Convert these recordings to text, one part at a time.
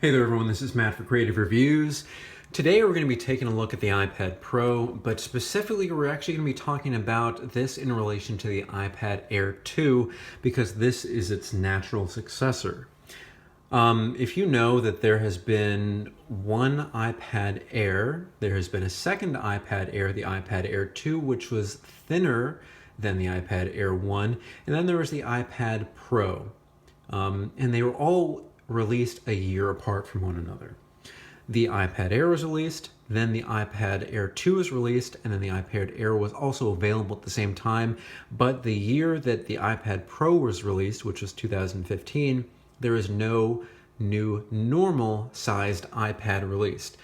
Hey there everyone, this is Matt for Creative Reviews. Today we're going to be taking a look at the iPad Pro, but specifically we're actually going to be talking about this in relation to the iPad Air 2 because this is its natural successor. If you know that there has been one iPad Air, there has been a second iPad Air, the iPad Air 2, which was thinner than the iPad Air 1, and then there was the iPad Pro. And they were all released a year apart from one another. The iPad Air was released, then the iPad Air 2 was released, and then the iPad Air was also available at the same time. But the year that the iPad Pro was released, which was 2015, there is no new normal sized iPad released.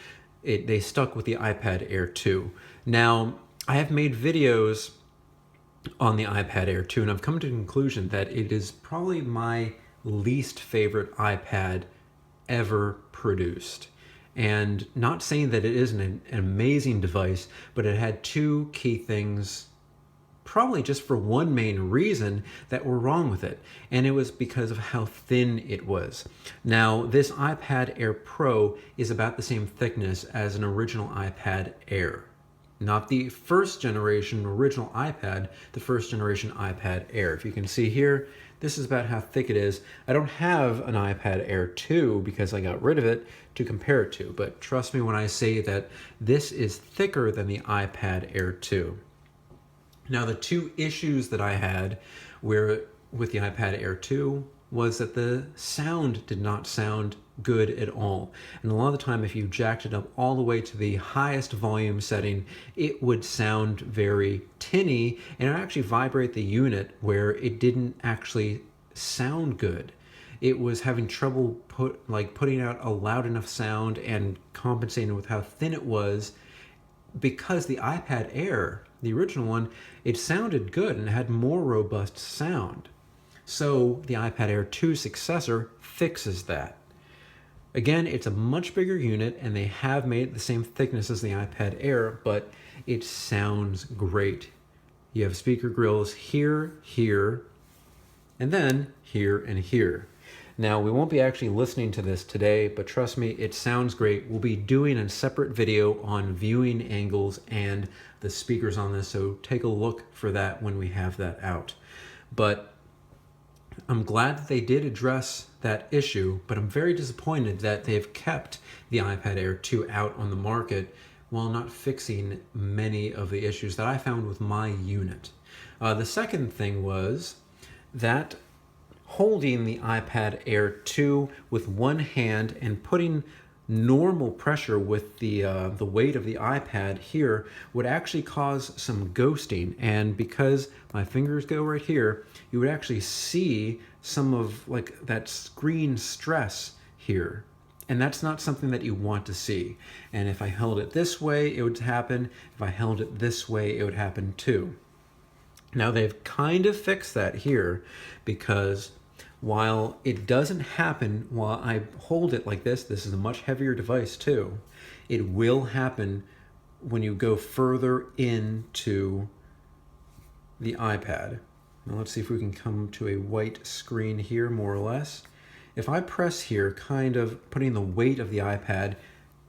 They stuck with the iPad Air 2. Now, I have made videos on the iPad Air 2, and I've come to the conclusion that it is probably my least favorite iPad ever produced. And not saying that it isn't an amazing device, but it had two key things, probably just for one main reason, that were wrong with it. And it was because of how thin it was. Now, this iPad Air Pro is about the same thickness as an original iPad Air. Not the first generation original iPad, the first generation iPad Air. If you can see here, this is about how thick it is. I don't have an iPad Air 2 because I got rid of it to compare it to, but trust me when I say that this is thicker than the iPad Air 2. Now, the two issues that I had with the iPad Air 2 was that the sound did not sound good at all. And a lot of the time, if you jacked it up all the way to the highest volume setting, it would sound very tinny and it would actually vibrate the unit where it didn't actually sound good. It was having trouble putting out a loud enough sound and compensating with how thin it was, because the iPad Air, the original one, it sounded good and it had more robust sound. So the iPad Air 2 successor fixes that. Again, it's a much bigger unit and they have made it the same thickness as the iPad Air, but it sounds great. You have speaker grills here, here, and then here and here. Now, we won't be actually listening to this today, but trust me, it sounds great. We'll be doing a separate video on viewing angles and the speakers on this, so take a look for that when we have that out. But I'm glad that they did address that issue, but I'm very disappointed that they've kept the iPad Air 2 out on the market while not fixing many of the issues that I found with my unit. The second thing was that holding the iPad Air 2 with one hand and putting normal pressure with the weight of the iPad here would actually cause some ghosting, and because my fingers go right here, you would actually see some of that screen stress here, and that's not something that you want to see. And if I held it this way, it would happen. If I held it this way, it would happen too. Now, they've kind of fixed that here, because while it doesn't happen while I hold it like this is a much heavier device too, it will happen when you go further into the iPad. Now let's see if we can come to a white screen here, more or less. If I press here, kind of putting the weight of the iPad,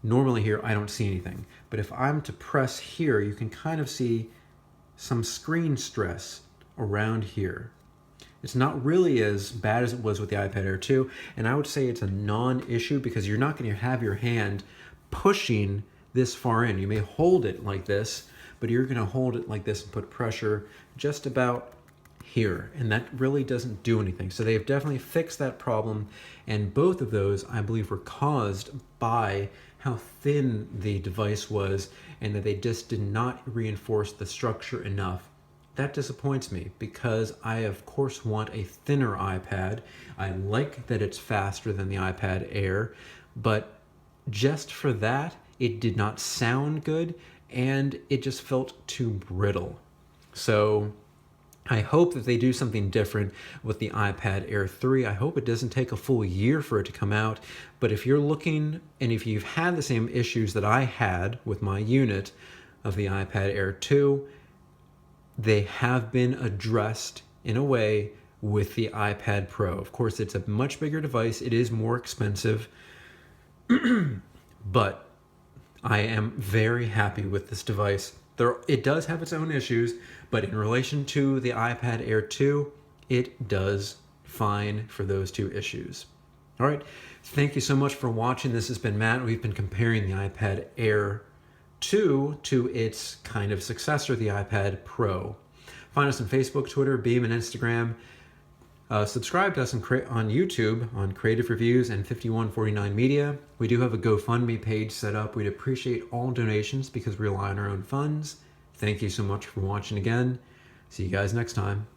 normally here I don't see anything. But if I'm to press here, you can kind of see some screen stress around here. It's not really as bad as it was with the iPad Air 2, and I would say it's a non-issue because you're not going to have your hand pushing this far in. You may hold it like this, but you're going to hold it like this and put pressure just about here, and that really doesn't do anything. So they've definitely fixed that problem, and both of those, I believe, were caused by how thin the device was and that they just did not reinforce the structure enough. That disappoints me because I, of course, want a thinner iPad. I like that it's faster than the iPad Air, but just for that, it did not sound good and it just felt too brittle. So I hope that they do something different with the iPad Air 3. I hope it doesn't take a full year for it to come out, but if you're looking and if you've had the same issues that I had with my unit of the iPad Air 2, they have been addressed in a way with the iPad Pro. Of course, it's a much bigger device. It is more expensive, But I am very happy with this device. It does have its own issues, but in relation to the iPad Air 2, it does fine for those two issues. All right, thank you so much for watching. This has been Matt. We've been comparing the iPad Air 2 to its kind of successor, the iPad Pro. Find us on Facebook, Twitter, Beam, and Instagram. Subscribe to us on YouTube on Creative Reviews and 5149 Media. We do have a GoFundMe page set up. We'd appreciate all donations because we rely on our own funds. Thank you so much for watching again. See you guys next time.